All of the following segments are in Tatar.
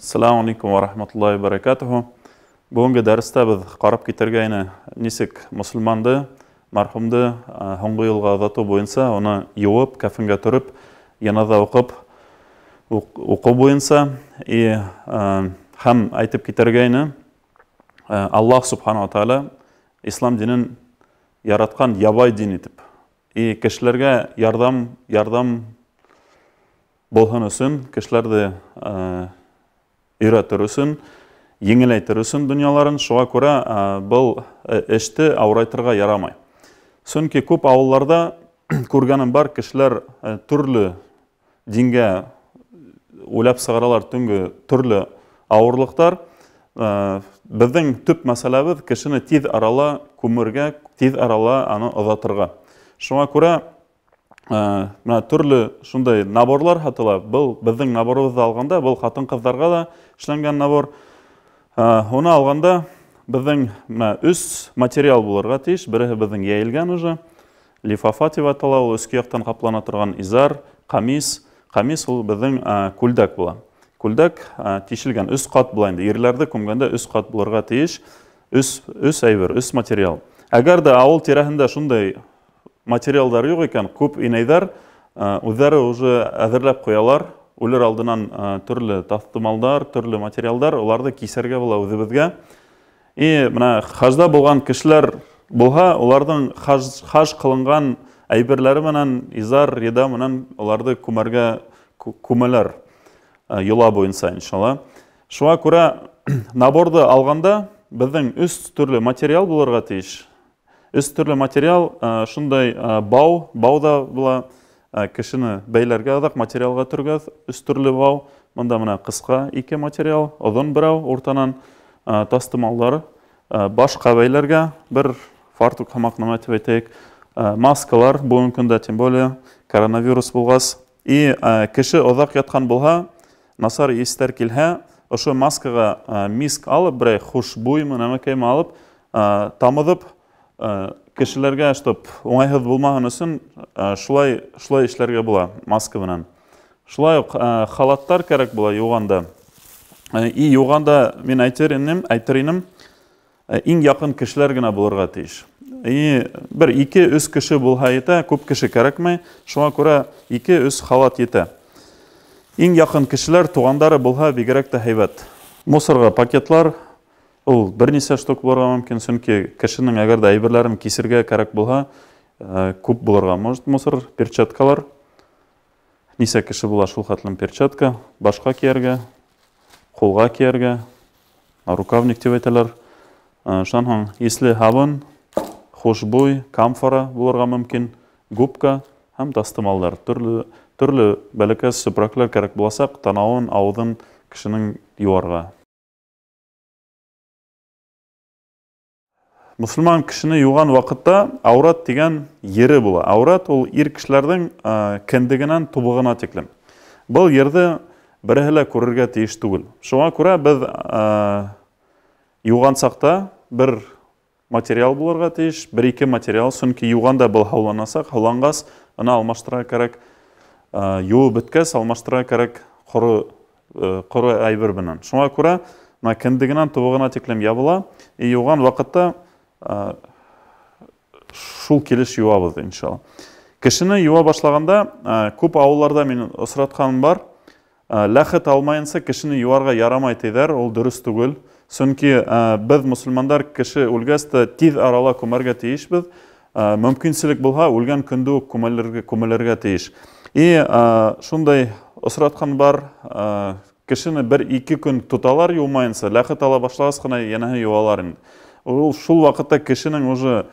Assalamu alaikum wa rahmatullahi wa barakatuhu. Бүгінгі дәрісте біз қарап кетергені несек мұсылманды, мархумды хоңғы елға ұзату бойынша, оны юып, кәфінге түріп, яназа оқу бойынша, һәм айтып кетергені Аллах субхану тағала ислам динін яратқан ябай дин етіп, кішілерге ярдам болған үшін, кішілерді үйретір үшін, еңілейтір үшін дүнияларын, шуға көре бұл ішті аурайтырға ярамай. Сөнке көп ауылларда көргенім бар, кішілер түрлі динге ойлап сығаралар түрлі ауырлықтар. Біздің түп мәселебіз кішіні тез арала көмірге, тез арала аны ұзатырға. Шуға көре түрлі шундай наборлар хатыла. Бұл біздің наборымызды алғанда, бұл қатын қыздарға да ішленген набор. Оны алғанда біздің үс материал болырға тиіш. Бірі біздің ейілген уже. Лифафа деп атала, ол үскі яқтан қаплана тұрған изар, қамис. Қамис ол біздің күлдәк бола. Күлдәк тишілген үс қат болайынды. Ерлерді көмгенде үс қат болырға тиіш. Үс әйбір, үс материал. Әгер де ауыл терәхінде шундай материалдар жоқ екен, көп инайдар өздері уже әзірлеп қоялар. Өлер алдынан түрлі тастымалдар, түрлі материалдар, оларды кесерге бола өзімізге. Хажда болған кішілер болға, олардың хаж қылынған әйбірлері менен, изар, реда менен оларды көмерге көмелер юла бойынса, иншалла. Шуға көре наборды алғанда біздің үс түрлі материал болырға тиіш. Үс түрлі материал, шундай бауда була, кішіні бәйлерге адақ материалға түргіз, үс түрлі бау, мұнда мұна қысқа ике материал, ұзын бірау, ортанан тастымалдары, башқа бәйлерге бір фартук хамақ наматып етейік, маскалар, бүгін күнде тем более коронавирус болғас. Кіші ұзақ ятқан болға, насар естер келге, ұшы маскаға миск алып, бірай хуш бұймы нәмекеймі алып, тамызып, кішілерге оңайғыз болмаған үшін шулай ішлерге бола маска бінен. Шулай халаттар керек бола юғанда. Юғанда мен әйтерінім, ең яқын кішілер гіна болырға тейш. Бір екі үс кіші болға еті, көп кіші керекмей, шуға көре екі үс халат еті. Ең яқын кішілер туғандары болға бегеректі хайбет. Мусорға пакетлар, ол бірнесе штук болырға мүмкін, сүнке кішінің әгерді әйбірлерін кесірге кәрек болға, көп болырға. Может, мусор перчаткалар, несе кіші бола шул қатлым перчатка, башқа киерге, қолға киерге, рукавник деп айталар. Шанхан, еслі хабын, хошбой, камфора болырға мүмкін, губка, һәм тастымалдар. Түрлі бәлікәс сүпіраклер кәрек боласақ, танауын, ауыдын кішінің юарға. Мұсылман кішіні юған вақытта аурат деген ері бола. Аурат ол ер кішілердің кендігінен тубығына теклім. Бұл ерді бірігілі көрірге тейіш түгіл. Шуға көре біз юған сақта бір материал болырға тейіш, бір-екі материал. Сүнкі юғанда бұл хауланасақ, хауланғас, үні алмаштыра керек, юы біткәс, алмаштыра керек құры әйбір бінен. Шуға көре кендігінен тубығына теклім ябыла. Юған вақытта шул келіш юабыз, иншалла. Кішіні юа башлағанда, көп ауылларда мен ұсыратқаным бар. Ләхет алмайынса кішіні юарға ярамай тейдер, ол дұрыс түгіл. Сүнкі біз мұсылмандар кіші өлгәсті тез арала көмерге тейіш біз. Мүмкінсілік болға өлген күнді көмелерге тейіш. Шундай ұсыратқан бар, кішіні бір-екі күн тұталар юмайынса, ләхет ала башлағыз қына енәхі юаларын. Шул вақытта кішінің уже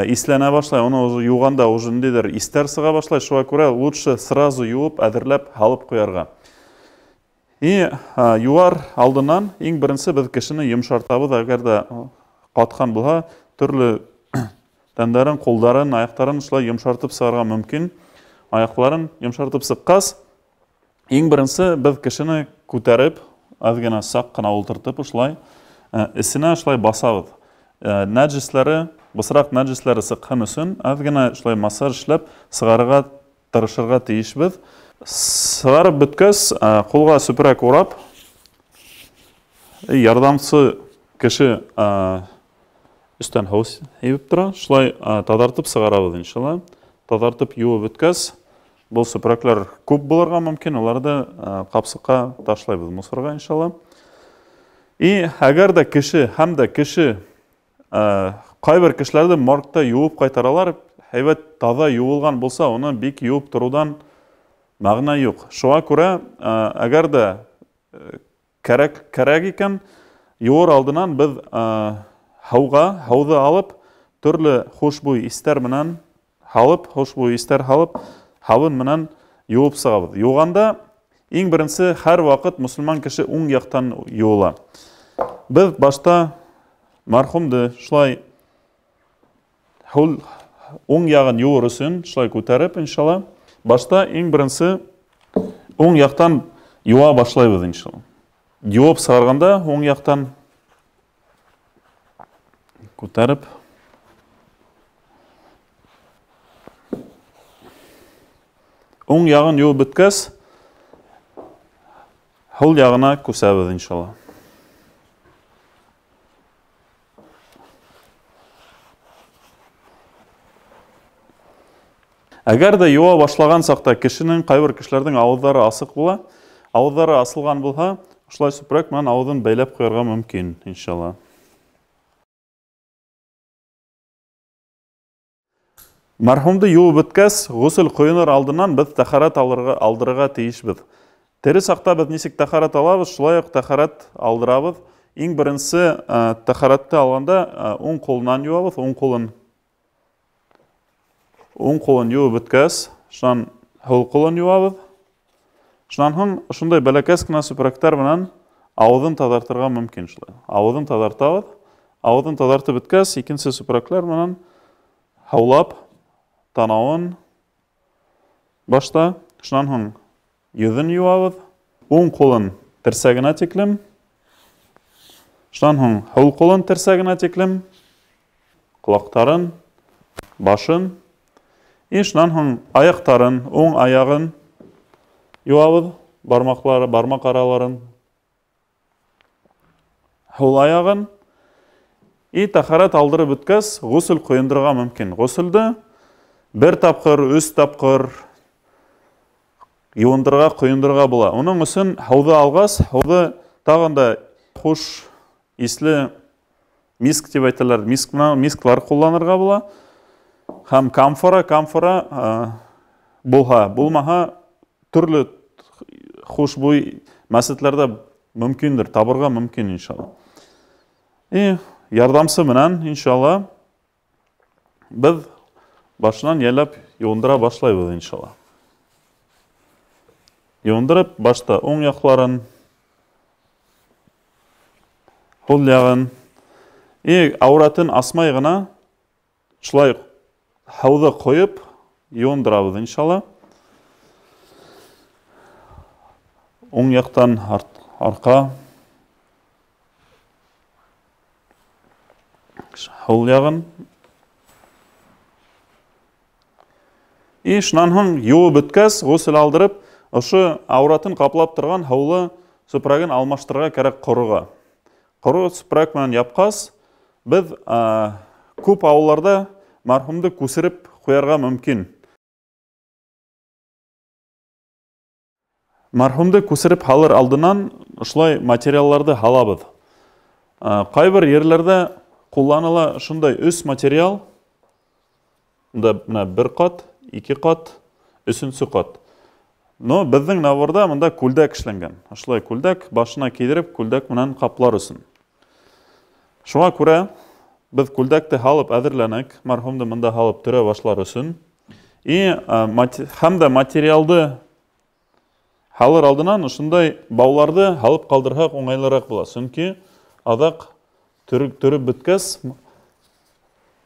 ислене башлай, оны уже юғанда уже недер истер сыға башлай, шуға көре лучше сразу юып, әдірлеп, халып қоярға. Юар алдынан, ең бірінсі біз кішіні емшартабыз, әгерді қатқан бұға, түрлі тәндерін, қолдарын, аяқтарын шылай емшартып сығарға мүмкін. Аяқларын емшартып сыққас, ең бірінсі біз кішіні көтеріп, әзгені сақ қына олтыртып, ұшылай, ісіне ұшылай басабыз. Нәджіслері, бұсырақ нәджіслері сыққан үшін, әзгені ұшылай массаж ішлеп, сығарға тырышырға тейіш біз. Сығарып бүткәс, қолға сүпірәк орап, Ярдамчы кеше үстән һау ебеп тора. Шулай тазартып сыгарабыз иншалла. Тазартып юып беткәс, бұл сүпрәкләр күп булырга мөмкин, уларда капсыкка ташлайбыз мусорга иншалла. И әгәр дә кеше, һәм дә кеше кайбер кешеләрдә моргта юып кайтаралар, һәйбәт таза юылган булса, оны бик юып торудан мәгънә юк. Шуңа күрә, әгәр дә кәрәк икән, юыр алдынан без һауды алып, төрле хушбуй истәр менән халып, һабын менән юып сыгабыз. Юганда иң беренче һәр вакыт мусульман кеше уң яктан юыла. Biz başta marhumды şulay oң ягын юыр өчен шулай күтәреп иншалла. Başta иң беренче оң яктан юа башлайбыз иншалла. Юып сыгарганда оң яктан күтәреп оң ягын юып беткәс, һул ягына күсәбез иншалла. Әгәр дә юа башлаган сакта кешенең кайбер кешеләрнең авызлары асык була, авызлары асылган булса, шулай сүпрәк менән авызын бәйләп куярга мөмкин иншалла. Мархумды юып беткәс, гусл куеныр алдыннан без тәһарәт алдырырга тиешбез. Тере сакта без ничек тәһарәт алабыз, шулай ук тәһарәт алдырабыз. Иң беренче тәһарәтте алганда уң кулынан юабыз, оң кулын юып беткәс, шуннан һул кулын юабыз. Шуннан һуң шундай бәләкәс кенә сүпрәктәр менән авызын тазартырга мөмкин шулай. Авызын тазартабыз. Авызын тазартып беткәс, икенче сүпрәкләр менән һаулап танавын башта, шуннан һуң йөзен юабыз. Уң кулын терсәгенә тиклем. Шуннан һуң һул кулын терсәгенә тиклем. Колактарын, башын. И шуннан һуң аяктарын, уң аягын юабыз. Бармак араларын. Һул аягын. И тәһарәт алдырып беткәс, гусл куендырга мөмкин. Гуслды бер тапкыр, үз тапкыр юындырга, куендырга була. Уның өчен һауды алгас, һауды тагында хуш исле миск дип әйтәләр, мисклар кулланырга була. Һәм камфора булмаһа, төрле хушбуй мәсетләрдә мөмкиндер, табырга мөмкин иншалла. И ярдамсы менән иншалла без башынан ялап юындыра башлайбыз иншалла. Юындырып, башта оң якларын, һул ягын, и ауратын асмай гына шулай һауды коеп юындырабыз иншалла. Оң яктан арка, һул ягын. И шуннан һуң юып беткәс, гусл алдырып, ошо ауратын каплап торган һаулы сүпрәген алмаштырырга кирәк корыга. Коры сүпрәк менән япкас, без күп авылларда мархумды күсереп куярга мөмкин. Мархумды күсереп халыр алдынан шулай материалларды халабыз. Кайбер ерләрдә кулланыла шундай үс материал, бер кат, 2 кат, 3-нче кат. Но безнең наварда монда күлдәк эшләнгән. Шулай күлдәк башына кидереп, күлдәк менән каплар өчен. Шуңа күрә без күлдәкте халып әзерләнек, мархумды монда халып төрә башлар өчен. И һәм дә материалды халыр алдынан шундай бауларды халып калдырга уңайлырак була. Чөнки адак төреп биткәс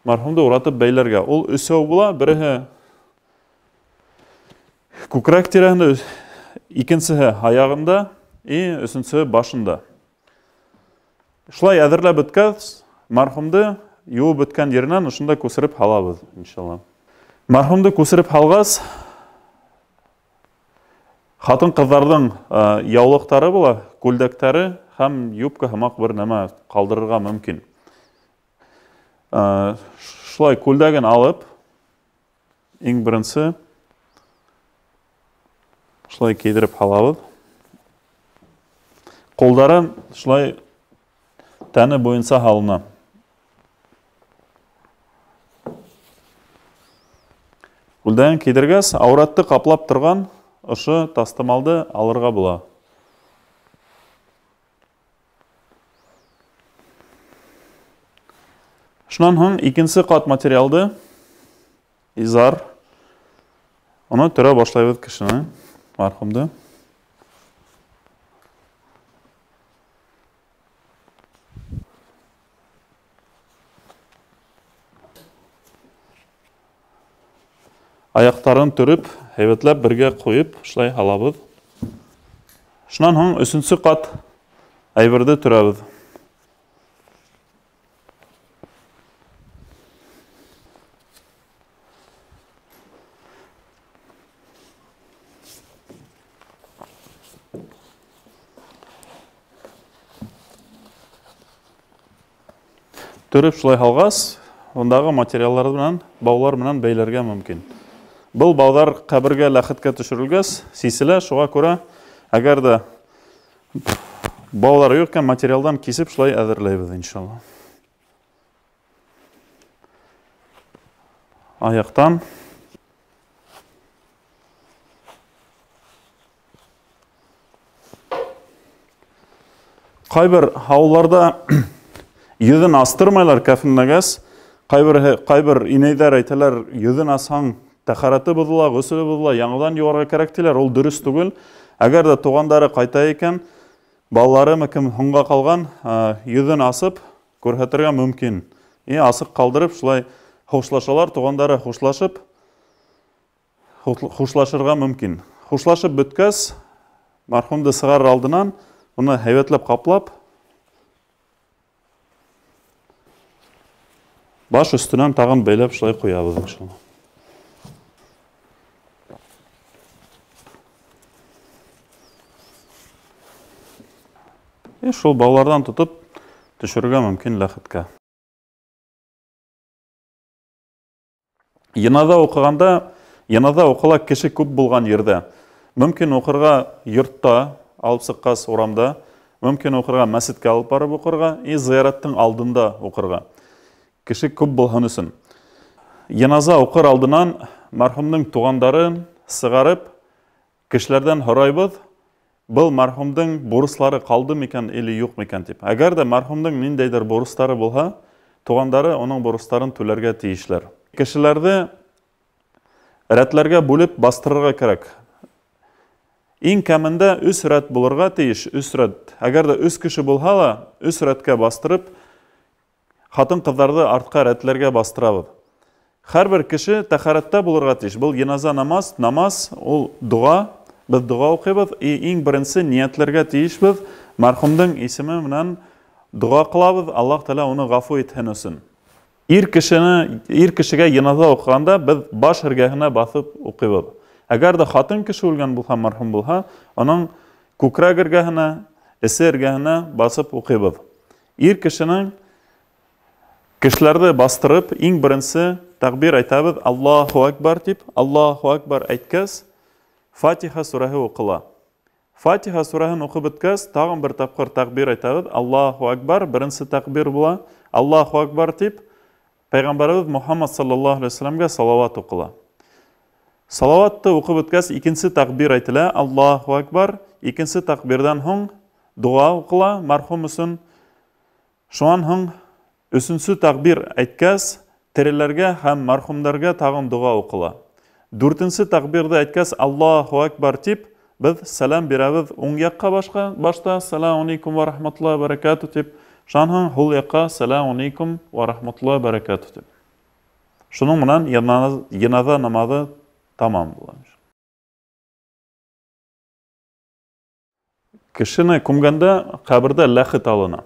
мархумды уратып бәйләргә. Ул өсәү була, бере күкрәк тирәһендә, икенчесе аягында, и өченчесе башында. Шулай әзерләп биткәс, мархумды юып биткән yerеннән шунда күсереп халабыз иншалла. Мархумды күсереп халгас, хатын-кызларның яулыктары була, күлдәктәре һәм юбка һымак бер нәмә калдырырга мөмкин. Шулай күлдәген алып, иң беренче шулай кидереп алабыз. Қолдарын шулай тәне буенча халына. Күлдәген кидергәс, ауратты каплап торган ошо тастымалды алырга була. Шуннан соң икенче кат материалды изар. Аны төрә башлайбыз кешене, мархумды. Аяктарын төрүп, әйбәтләп бергә куеп, шулай алабыз. Шуннан соң өченче кат әйберде төрәбез. Төрүп шулай алгас, ондагы материаллар белән, баулар белән бәйләргә мөмкин. Бұл баудар қабірге ләхеткә төшерілгәс, сиселә, шуға күрә, әгәр дә баулар юккан материалдан кисеп шулай әзерләйбез иншалла. Аяктан кайбер ауларда йөзен астырмайлар кәфенләгәс, кайбер инәйдәр әйтәләр, йөзен асаң тәхараты бұзыла, гөселе бұзыла, яңадан югарга кирәк диләр, ул дөрес түгел. Әгәр дә тугандары кайта икән, балалары мөмкин һуңга калган, йөзен асып күрһәтергә мөмкин. Асык калдырып, шулай хушлашалар, тугандары хушлашып, хушлашырга мөмкин. Хушлашып беткәс, мархумды сыгар алдынан, уны һәйбәтләп каплап, баш өстенән тагын бәйләп шулай куябыз иншалла. Шул баулардан тутып төшерергә мөмкин ләхеткә. Яназа укыганда, яназа укыла кеше күп булган ердә. Мөмкин укырга йортта, алып сыккас урамда, мөмкин укырга мәсҗидкә алып барып укырга, зияраттың алдында укырга. Кеше күп булган өчен. Яназа укыр алдынан мархумның тугандарын сыгарып, кешеләрдән һорайбыз. Бұл мархумдың бурыслары қалды мекен или юк мекен дип. Әгәр дә мархумдың ниндәйдер бурыслары булса, тугандары оның бурысларын түләргә тиешләр. Кешеләрне рәтләргә бүлеп бастырырга кирәк. Иң кәмендә 3 рәт булырга тиеш, 3 рәт. Әгәр дә 3 кеше булса да, 3 рәткә бастырып, хатын-кызларны артка рәтләргә бастырабыз. Һәрбер кеше тәхарәттә булырга тиеш. Бұл яназа намаз, ул дуа. Biz dua okuyabız, iň birinçi niyetlerge tiyişbiz, marhumdың isimi bilen dua kılabız, Allah Teala onu gafu ethen olsun. Ir kişige yanaza okuganda biz baş ergahine basıp okuyabız. Eğer de hatın kişi olgan bulsa, marhum bulsa, onun kukrak ergahine, esi ergahine basıp okuyabız. Ir kişinin kişilerde bastırıp, iň birinçi takbir aytabız, Allahu Ekber deyip, Allahu Ekber aytkaz, Fatiha surahı okula. Fatiha surahını okuyup bitkəs, tağın bir tapqır takbir aytabız. Allahu Ekber, birinci takbir bula. Allahu Ekber deyip, Peygamberimiz Muhammed sallallahu aleyhi ve sellem'e salavat okula. Salavatı okuyup bitkəs, ikinci takbir aytila. Allahu Ekber, ikinci takbirden hong dua okula. Marhum üçün, şu an hong üçüncü takbir aytkəs, terilerge hem marhumlarga tağın dua okula. Dörtüncü takbirde aytkəs Allahu Ekber deyip, biz selam berabız. Oң yakka başta selamun aleyküm ve rahmetullahi ve berekatuh deyip, şanhan hul yakka selamun aleyküm ve rahmetullahi ve berekatuh deyip. Şunun bilen yanaza namazı tamam bulamış. Kişini kumganda kabirde ləhit alına.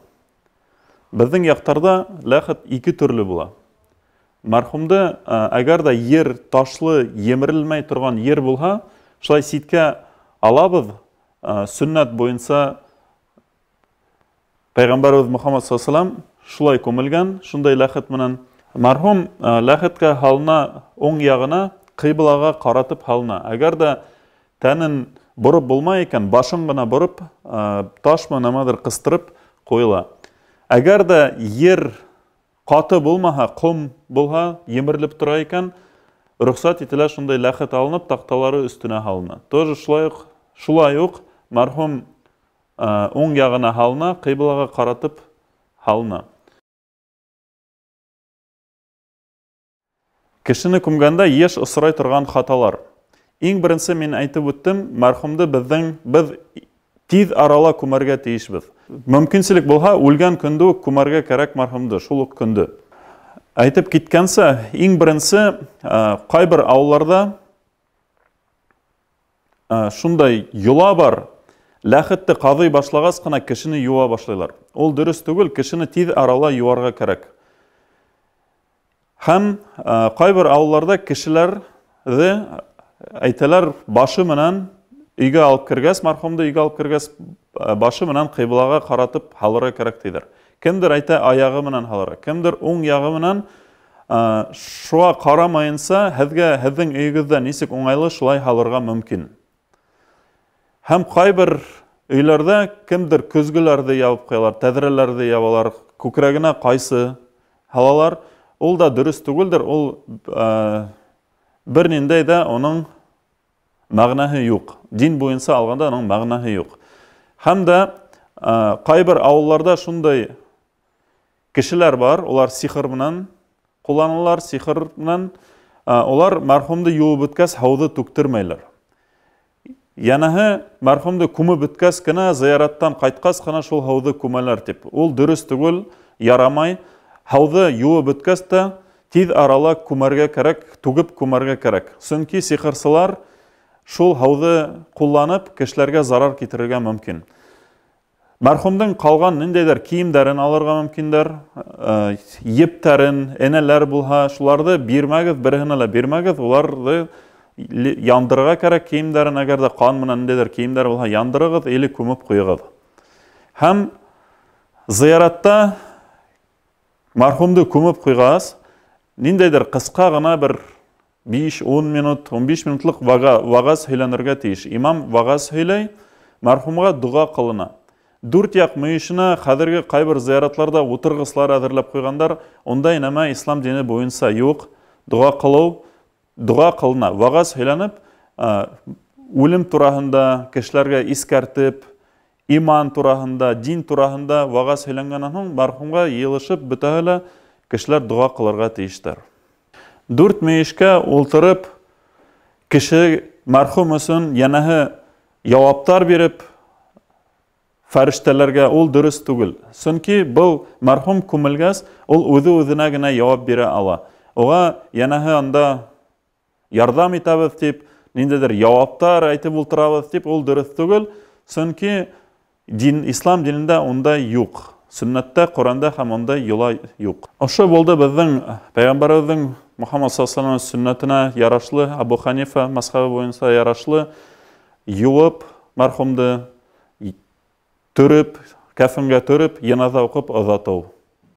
Bizden yaktarda ləhit iki türlü bula. Marhumda agar da yer taşlı yemirilmey turgan yer bulha, şulay sitkə alabız, sünnet boyunca Пәйғамбарыбыз Мухаммад саллаллаху шулай күмелгән, шундай ләхет менән. Мархум ләхеткә һалына уң ягына кыйблага каратып һалына. Әгәр дә тәнен борып булмай икән, башын гына борып, таш менән кыстырып куела. Әгәр дә ер каты булмаһа, ком булһа, емерелеп тора икән, рөхсәт ителә шундай ләхет алынып, такталары өстенә һалына. Тоже шулай ук мархум уң ягына һалына, кыйблага каратып һалына. Кешене күмгәндә еш осрай торган хаталар. Иң беренче мин әйтеп үттем, мәрхүмде без тиз арала күмәргә тиешбез. Мөмкинчелек булһа, үлгән көндә күмәргә кирәк мәрхүмде, шул ук көндә. Әйтеп киткәнсә, иң беренче кайбер авылларда шундай юла бар, ләхетте казый башлагас кына кешене юа башлайлар. Ул дөрес түгел, кешене тиз арала юарга кирәк. Һәм кайбер авылларда кешеләрне әйтәләр, башы менән өйгә алып кергәс, мәрхүмде өйгә алып кергәс, башы менән кыйблага каратып һалырга кирәк диләр. Кемдер әйтә, аягы менән һалырга, кемдер уң ягы менән. Шуңа карамаенса, һезнең өйегездә ничек уңайлы, шулай һалырга мөмкин. Һәм кайбер өйләрдә кемдер көзгеләрне ябып куялар, тәҙрәләрне ябалар, күкрәгенә кайсы һалалар. Ул да дөрес түгелдер, ул бер ниндәй дә оның мәгънәһе юк. Дин буенча алганда оның мәгънәһе юк. Һәм дә кайбер авылларда шундай кешеләр бар, олар сихыр менән кулланылар, сихыр менән олар мәрхүмде юып беткәс һауды түктермәйләр. Янәһе мәрхүмде күмеп беткәс кенә, зыяраттан кайткас кына шул һауды күмәләр дип. Ул дөрес түгел, ярамай. Һауды юып беткәс тә тиз арала күмәргә кирәк, түгеп күмәргә кирәк. Сөнки сихырсылар шул һауды кулланып кешеләргә зарар китерергә мөмкин. Мәрхүмдең калган ниндәйдер киемдәрен алырга мөмкиндер, ептәрен, энәләр булһа, шуларны бирмәгез, берһенә лә бирмәгез, уларны яндырырга кирәк киемдәрен, әгәр дә кан менән ниндәйдер киемдәр булһа, яндырыгыз, или күмеп куйыгыз. Һәм зыяратта мәрхүмде күмеп куйгас, ниндәйдер кыска гына бер 5-10 минут, 15 минутлык вагаз һөйләнергә тиеш. Имам вагаз һөйләй, мәрхүмгә дуга кылына. 4 як мөешенә хәзерге кайбер зыяратларда утыргыслар әзерләп куйгандар, ондай нәмә ислам дине буенча юк. Дуга кылына, вагаз һөйләнеп, үлем тураһында кешеләргә искәртеп, иман тураһында, дин тураһында вагаз һөйләнгәннән соң мәрхүмгә йылышып бөтәһе кешеләр дуга кылырга тиештер. 4 мөешкә ултырып, кеше мәрхүм өчен янәһе җаваптар биреп, фәрештәләргә ул дөрес түгел. Сөнки был мәрхүм күмелгәс, ул үзе-үзенә генә җавап бирә ала. Ога янәһе анда ярдәм итәбез дип, ниндәйдер җаваптар әйтеп ултырабыз дип, ул дөрес түгел. Сөнки ислам динендә ондай юк. Сүннәттә, Коранда һәм ондай юла юк. Ошо булды безнең Пәйгамбәребезнең Мухаммад саллаллаху алейхи сүннәтенә ярашлы, Абу Ханифа мазһабы буенча ярашлы юып, мәрхүмде төреп, кәфенгә төреп, яназа укып озату.